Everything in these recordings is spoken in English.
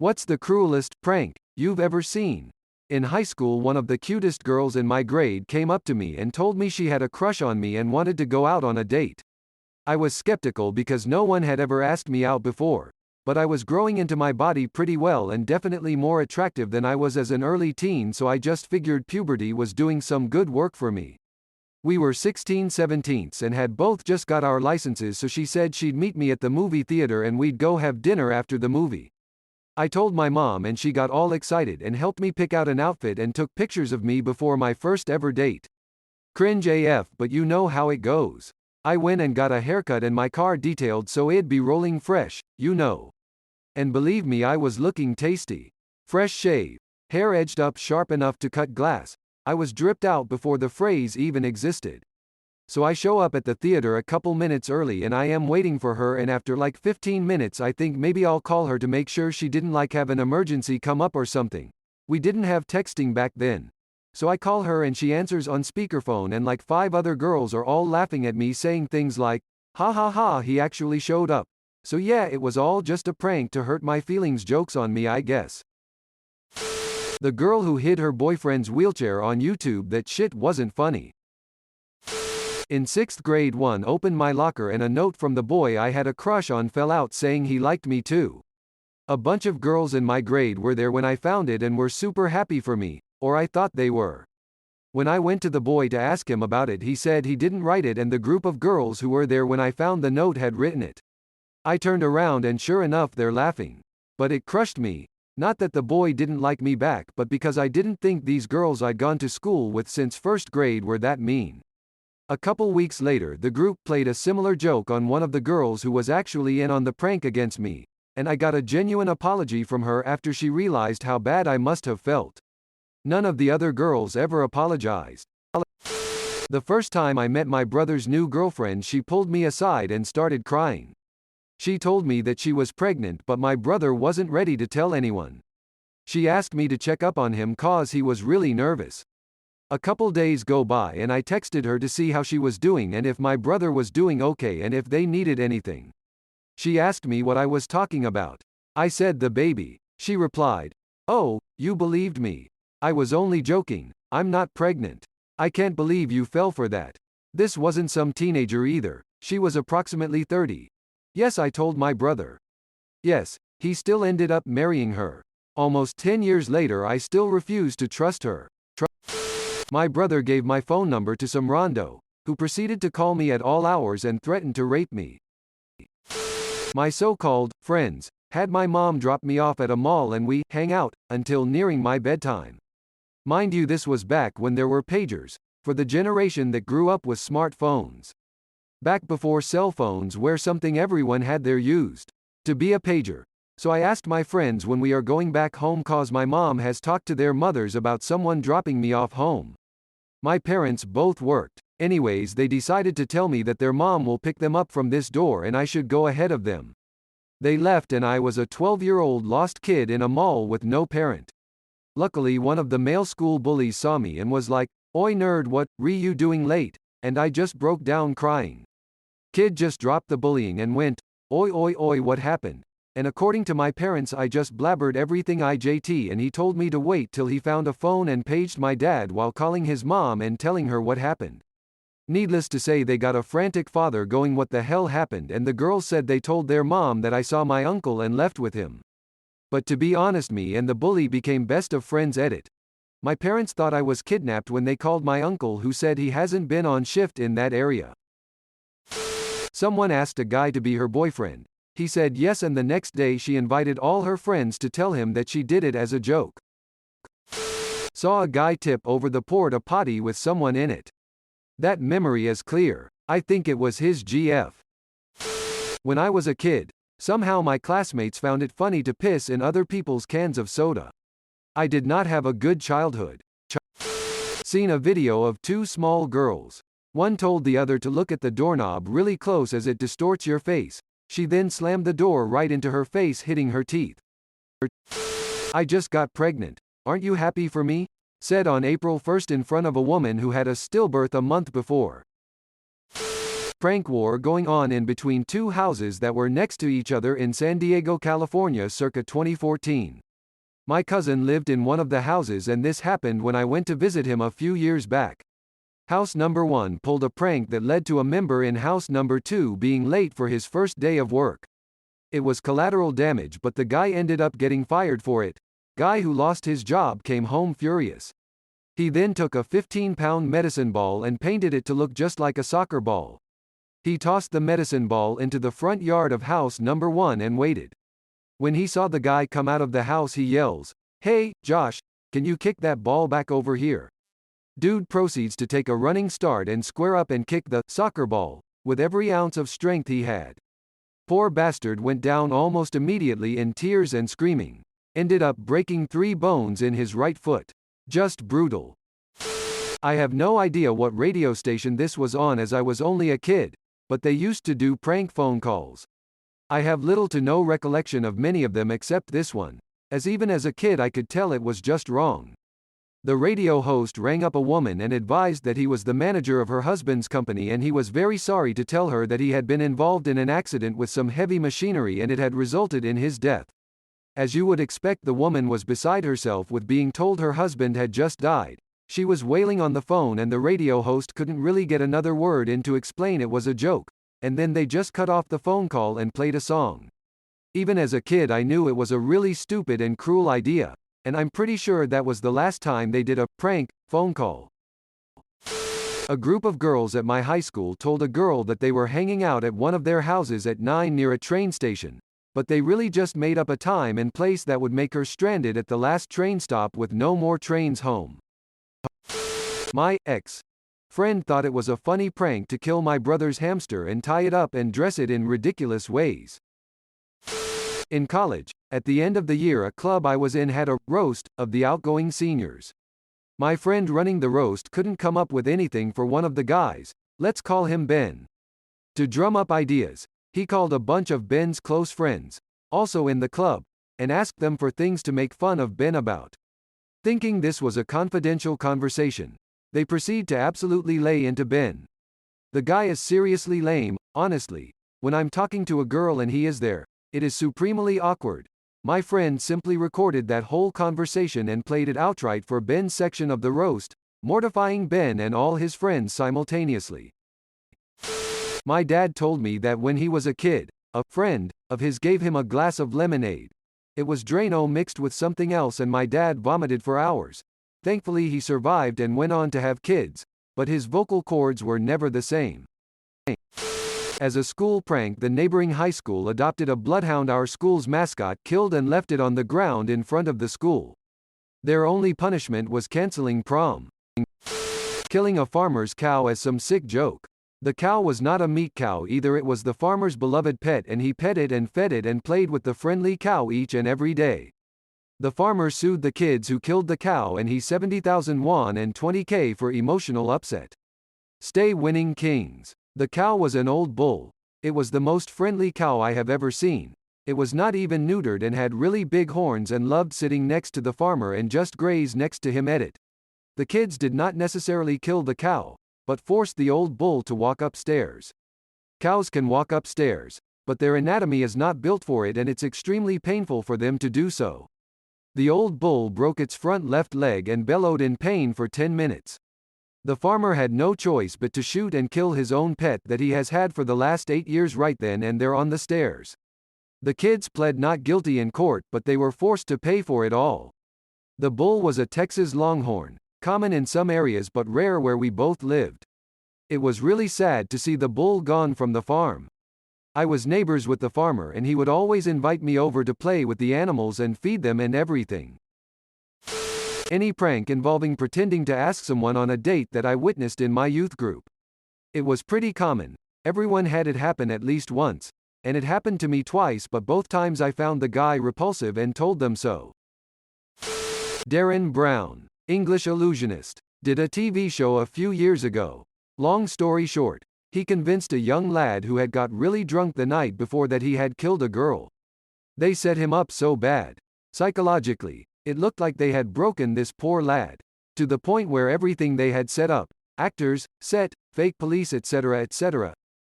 What's the cruelest prank you've ever seen? In high school, one of the cutest girls in my grade came up to me and told me she had a crush on me and wanted to go out on a date. I was skeptical because no one had ever asked me out before, but I was growing into my body pretty well and definitely more attractive than I was as an early teen, so I just figured puberty was doing some good work for me. We were 16-17 and had both just got our licenses, so she said she'd meet me at the movie theater and we'd go have dinner after the movie. I told my mom and she got all excited and helped me pick out an outfit and took pictures of me before my first ever date. Cringe AF, but you know how it goes. I went and got a haircut and my car detailed so it'd be rolling fresh, you know. And believe me, I was looking tasty. Fresh shave, hair edged up sharp enough to cut glass. I was dripped out before the phrase even existed. So I show up at the theater a couple minutes early and I am waiting for her, and after like 15 minutes I think maybe I'll call her to make sure she didn't like have an emergency come up or something. We didn't have texting back then. So I call her and she answers on speakerphone and like 5 other girls are all laughing at me saying things like, "Ha ha ha, he actually showed up. So yeah, it was all just a prank to hurt my feelings, jokes on me I guess." The girl who hid her boyfriend's wheelchair on YouTube, that shit wasn't funny. In 6th grade, one opened my locker and a note from the boy I had a crush on fell out saying he liked me too. A bunch of girls in my grade were there when I found it and were super happy for me, or I thought they were. When I went to the boy to ask him about it, he said he didn't write it and the group of girls who were there when I found the note had written it. I turned around and sure enough they're laughing. But it crushed me. Not that the boy didn't like me back, but because I didn't think these girls I'd gone to school with since 1st grade were that mean. A couple weeks later, the group played a similar joke on one of the girls who was actually in on the prank against me, and I got a genuine apology from her after she realized how bad I must have felt. None of the other girls ever apologized. The first time I met my brother's new girlfriend, she pulled me aside and started crying. She told me that she was pregnant, but my brother wasn't ready to tell anyone. She asked me to check up on him cause he was really nervous. A couple days go by and I texted her to see how she was doing and if my brother was doing okay and if they needed anything. She asked me what I was talking about. I said the baby. She replied, "Oh, you believed me. I was only joking. I'm not pregnant. I can't believe you fell for that." This wasn't some teenager either. She was approximately 30. Yes, I told my brother. Yes, he still ended up marrying her. Almost 10 years later, I still refuse to trust her. My brother gave my phone number to some rando, who proceeded to call me at all hours and threatened to rape me. My so-called friends had my mom drop me off at a mall and we hang out until nearing my bedtime. Mind you, this was back when there were pagers, for the generation that grew up with smartphones. Back before cell phones, where something everyone had there used to be a pager. So I asked my friends when we are going back home cause my mom has talked to their mothers about someone dropping me off home. My parents both worked. Anyways, they decided to tell me that their mom will pick them up from this door and I should go ahead of them. They left and I was a 12-year-old lost kid in a mall with no parent. Luckily, one of the male school bullies saw me and was like, "Oi nerd, what you doing late?" And I just broke down crying. Kid just dropped the bullying and went, "Oi oi oi, what happened?" And according to my parents, I just blabbered everything IJT and he told me to wait till he found a phone and paged my dad while calling his mom and telling her what happened. Needless to say, they got a frantic father going, "What the hell happened?" And the girls said they told their mom that I saw my uncle and left with him. But to be honest, me and the bully became best of friends. Edit. My parents thought I was kidnapped when they called my uncle, who said he hasn't been on shift in that area. Someone asked a guy to be her boyfriend. He said yes, and the next day she invited all her friends to tell him that she did it as a joke. Saw a guy tip over the porta potty with someone in it. That memory is clear. I think it was his GF. When I was a kid, somehow my classmates found it funny to piss in other people's cans of soda. I did not have a good childhood. Seen a video of 2 small girls. One told the other to look at the doorknob really close as it distorts your face. She then slammed the door right into her face, hitting her teeth. I just got pregnant. Aren't you happy for me? Said on April 1st in front of a woman who had a stillbirth a month before. prank war going on in between two houses that were next to each other in San Diego, California circa 2014. My cousin lived in one of the houses and this happened when I went to visit him a few years back. House number 1 pulled a prank that led to a member in house number 2 being late for his first day of work. It was collateral damage but the guy ended up getting fired for it. Guy who lost his job came home furious. He then took a 15-pound medicine ball and painted it to look just like a soccer ball. He tossed the medicine ball into the front yard of house number 1 and waited. When he saw the guy come out of the house he yells, "Hey, Josh, can you kick that ball back over here?" Dude proceeds to take a running start and square up and kick the soccer ball, with every ounce of strength he had. Poor bastard went down almost immediately in tears and screaming. Ended up breaking 3 bones in his right foot. Just brutal. I have no idea what radio station this was on as I was only a kid, but they used to do prank phone calls. I have little to no recollection of many of them except this one, as even as a kid I could tell it was just wrong. The radio host rang up a woman and advised that he was the manager of her husband's company and he was very sorry to tell her that he had been involved in an accident with some heavy machinery and it had resulted in his death. As you would expect, the woman was beside herself with being told her husband had just died. She was wailing on the phone and the radio host couldn't really get another word in to explain it was a joke, and then they just cut off the phone call and played a song. Even as a kid I knew it was a really stupid and cruel idea, and I'm pretty sure that was the last time they did a prank phone call. A group of girls at my high school told a girl that they were hanging out at one of their houses at 9 near a train station, but they really just made up a time and place that would make her stranded at the last train stop with no more trains home. My ex-friend thought it was a funny prank to kill my brother's hamster and tie it up and dress it in ridiculous ways. In college, at the end of the year a club I was in had a roast of the outgoing seniors. My friend running the roast couldn't come up with anything for one of the guys, let's call him Ben. To drum up ideas, he called a bunch of Ben's close friends, also in the club, and asked them for things to make fun of Ben about. Thinking this was a confidential conversation, they proceed to absolutely lay into Ben. The guy is seriously lame, honestly. When I'm talking to a girl and he is there, it is supremely awkward. My friend simply recorded that whole conversation and played it outright for Ben's section of the roast, mortifying Ben and all his friends simultaneously. My dad told me that when he was a kid, a friend of his gave him a glass of lemonade. It was Drano mixed with something else and my dad vomited for hours. Thankfully he survived and went on to have kids, but his vocal cords were never the same. As a school prank, the neighboring high school adopted a bloodhound our school's mascot killed and left it on the ground in front of the school. Their only punishment was canceling prom. Killing a farmer's cow as some sick joke. The cow was not a meat cow either, it was the farmer's beloved pet and he petted and fed it and played with the friendly cow each and every day. The farmer sued the kids who killed the cow and he 70,000 won and 20k for emotional upset. Stay winning kings. The cow was an old bull. It was the most friendly cow I have ever seen. It was not even neutered and had really big horns and loved sitting next to the farmer and just graze next to him at it. The kids did not necessarily kill the cow, but forced the old bull to walk upstairs. Cows can walk upstairs, but their anatomy is not built for it and it's extremely painful for them to do so. The old bull broke its front left leg and bellowed in pain for 10 minutes. The farmer had no choice but to shoot and kill his own pet that he has had for the last 8 years right then and there on the stairs. The kids pled not guilty in court but they were forced to pay for it all. The bull was a Texas Longhorn, common in some areas but rare where we both lived. It was really sad to see the bull gone from the farm. I was neighbors with the farmer and he would always invite me over to play with the animals and feed them and everything. Any prank involving pretending to ask someone on a date that I witnessed in my youth group. It was pretty common, everyone had it happen at least once, and it happened to me twice but both times I found the guy repulsive and told them so. Darren Brown, English illusionist, did a TV show a few years ago. Long story short, he convinced a young lad who had got really drunk the night before that he had killed a girl. They set him up so bad. Psychologically, it looked like they had broken this poor lad. To the point where everything they had set up, actors, set, fake police etc.,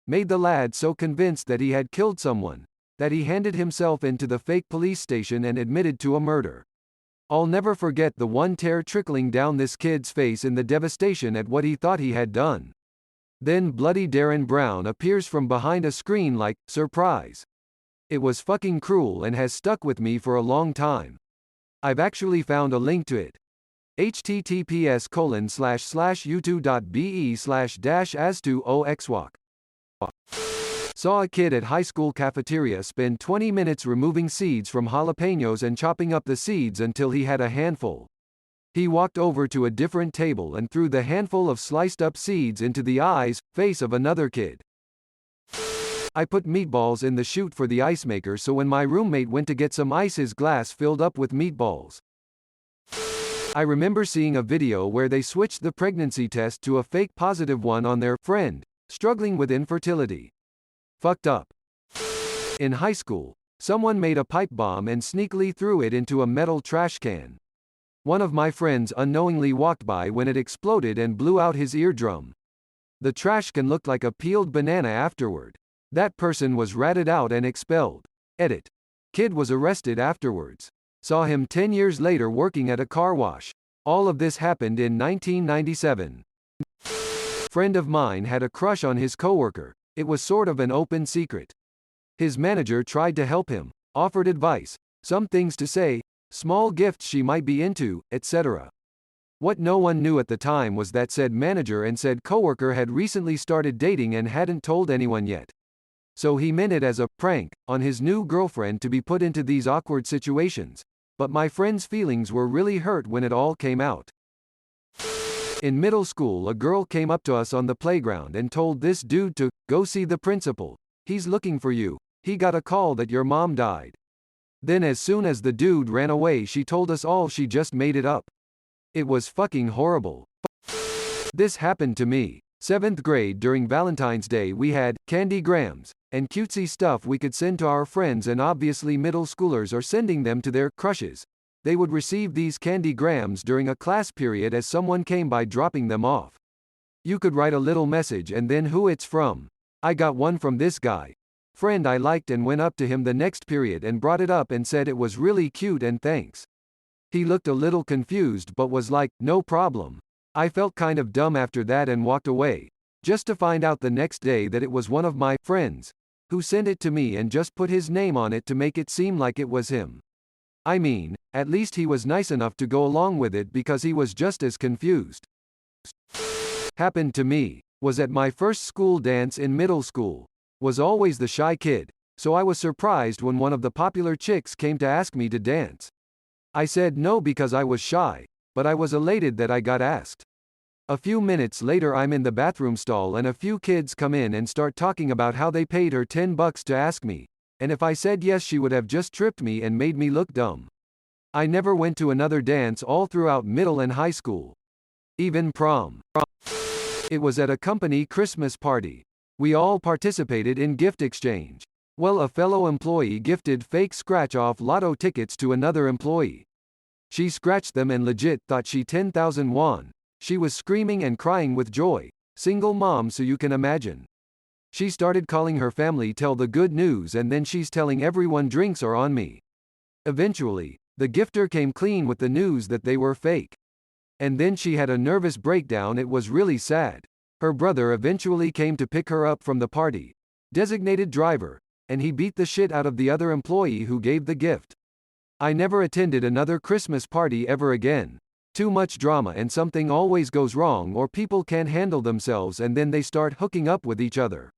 made the lad so convinced that he had killed someone, that he handed himself into the fake police station and admitted to a murder. I'll never forget the one tear trickling down this kid's face in the devastation at what he thought he had done. Then bloody Darren Brown appears from behind a screen like, surprise. It was fucking cruel and has stuck with me for a long time. I've actually found a link to it. https://youtube.be/-as2oxwalk. Saw a kid at high school cafeteria spend 20 minutes removing seeds from jalapenos and chopping up the seeds until he had a handful. He walked over to a different table and threw the handful of sliced up seeds into the eyes, face of another kid. I put meatballs in the chute for the ice maker, so when my roommate went to get some ice his glass filled up with meatballs. I remember seeing a video where they switched the pregnancy test to a fake positive one on their friend, struggling with infertility. Fucked up. In high school, someone made a pipe bomb and sneakily threw it into a metal trash can. One of my friends unknowingly walked by when it exploded and blew out his eardrum. The trash can looked like a peeled banana afterward. That person was ratted out and expelled. Edit. Kid was arrested afterwards. Saw him 10 years later working at a car wash. All of this happened in 1997. Friend of mine had a crush on his coworker. It was sort of an open secret. His manager tried to help him, offered advice, some things to say, small gifts she might be into, etc. What no one knew at the time was that said manager and said coworker had recently started dating and hadn't told anyone yet. So he meant it as a prank on his new girlfriend to be put into these awkward situations. But my friend's feelings were really hurt when it all came out. In middle school, a girl came up to us on the playground and told this dude to go see the principal. He's looking for you. He got a call that your mom died. Then as soon as the dude ran away, she told us all she just made it up. It was fucking horrible. This happened to me. 7th grade during Valentine's Day we had candy grams and cutesy stuff we could send to our friends, and obviously middle schoolers are sending them to their crushes. They would receive these candy grams during a class period as someone came by dropping them off. You could write a little message and then who it's from. I got one from this guy. Friend I liked and went up to him the next period and brought it up and said it was really cute and thanks. He looked a little confused but was like, no problem. I felt kind of dumb after that and walked away, just to find out the next day that it was one of my friends who sent it to me and just put his name on it to make it seem like it was him. I mean, at least he was nice enough to go along with it because he was just as confused. Happened to me. Was at my first school dance in middle school. Was always the shy kid, so I was surprised when one of the popular chicks came to ask me to dance. I said no because I was shy, but I was elated that I got asked. A few minutes later I'm in the bathroom stall and a few kids come in and start talking about how they paid her $10 to ask me, and if I said yes she would have just tripped me and made me look dumb. I never went to another dance all throughout middle and high school. Even prom. It was at a company Christmas party. We all participated in gift exchange. Well, a fellow employee gifted fake scratch-off lotto tickets to another employee. She scratched them and legit thought she 10,000 won. She was screaming and crying with joy. Single mom, so you can imagine. She started calling her family, tell the good news, and then she's telling everyone drinks are on me. Eventually, the gifter came clean with the news that they were fake. And then she had a nervous breakdown. It was really sad. Her brother eventually came to pick her up from the party. Designated driver, and he beat the shit out of the other employee who gave the gift. I never attended another Christmas party ever again. Too much drama and something always goes wrong, or people can't handle themselves and then they start hooking up with each other.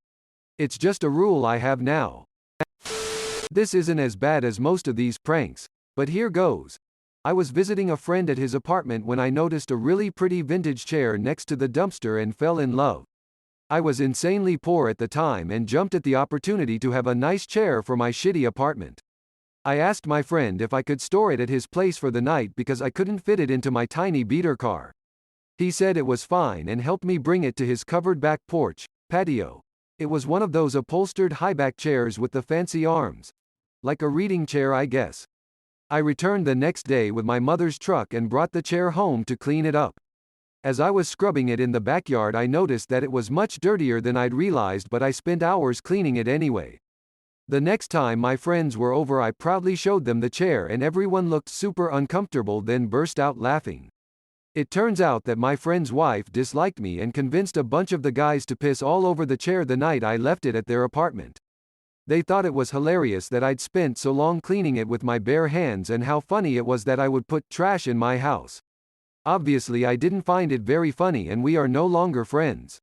It's just a rule I have now. This isn't as bad as most of these pranks, but here goes. I was visiting a friend at his apartment when I noticed a really pretty vintage chair next to the dumpster and fell in love. I was insanely poor at the time and jumped at the opportunity to have a nice chair for my shitty apartment. I asked my friend if I could store it at his place for the night because I couldn't fit it into my tiny beater car. He said it was fine and helped me bring it to his covered back porch, patio. It was one of those upholstered high-back chairs with the fancy arms. Like a reading chair, I guess. I returned the next day with my mother's truck and brought the chair home to clean it up. As I was scrubbing it in the backyard, I noticed that it was much dirtier than I'd realized, but I spent hours cleaning it anyway. The next time my friends were over, I proudly showed them the chair and everyone looked super uncomfortable, then burst out laughing. It turns out that my friend's wife disliked me and convinced a bunch of the guys to piss all over the chair the night I left it at their apartment. They thought it was hilarious that I'd spent so long cleaning it with my bare hands and how funny it was that I would put trash in my house. Obviously I didn't find it very funny and we are no longer friends.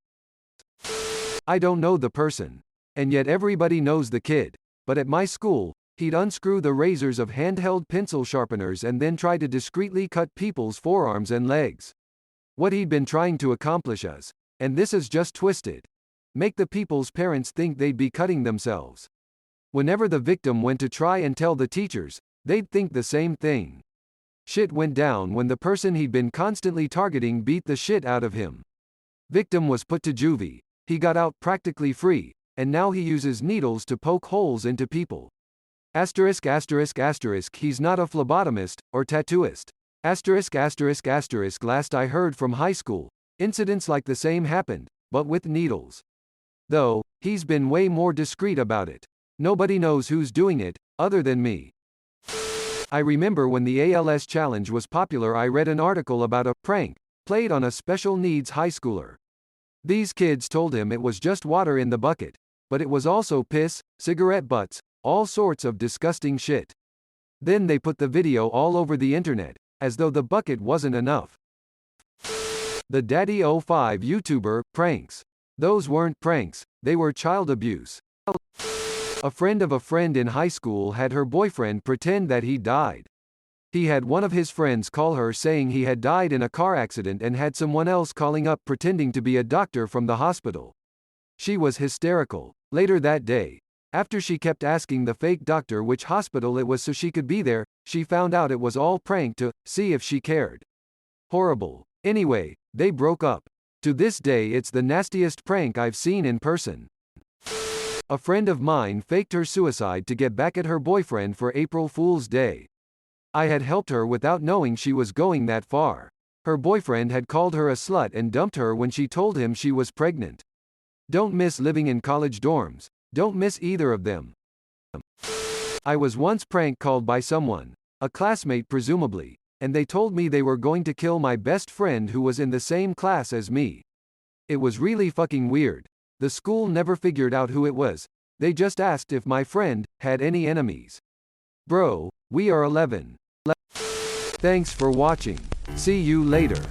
I don't know the person. And yet everybody knows the kid. But at my school, he'd unscrew the razors of handheld pencil sharpeners and then try to discreetly cut people's forearms and legs. What he'd been trying to accomplish is, and this is just twisted, make the people's parents think they'd be cutting themselves. Whenever the victim went to try and tell the teachers, they'd think the same thing. Shit went down when the person he'd been constantly targeting beat the shit out of him. Victim was put to juvie. He got out practically free, and now he uses needles to poke holes into people. Asterisk asterisk asterisk, he's not a phlebotomist, or tattooist. Asterisk asterisk asterisk, last I heard from high school, incidents like the same happened, but with needles. Though, he's been way more discreet about it. Nobody knows who's doing it, other than me. I remember when the ALS challenge was popular, I read an article about a prank played on a special needs high schooler. These kids told him it was just water in the bucket, but it was also piss, cigarette butts, all sorts of disgusting shit. Then they put the video all over the internet, as though the bucket wasn't enough. The Daddy05 YouTuber pranks. Those weren't pranks, they were child abuse. A friend of a friend in high school had her boyfriend pretend that he died. He had one of his friends call her saying he had died in a car accident and had someone else calling up pretending to be a doctor from the hospital. She was hysterical. Later that day, after she kept asking the fake doctor which hospital it was so she could be there, she found out it was all prank to see if she cared. Horrible. Anyway, they broke up. To this day it's the nastiest prank I've seen in person. A friend of mine faked her suicide to get back at her boyfriend for April Fool's Day. I had helped her without knowing she was going that far. Her boyfriend had called her a slut and dumped her when she told him she was pregnant. Don't miss living in college dorms. Don't miss either of them. I was once prank called by someone, a classmate presumably, and they told me they were going to kill my best friend who was in the same class as me. It was really fucking weird. The school never figured out who it was. They just asked if my friend had any enemies. Bro, we are 11. Thanks for watching. See you later.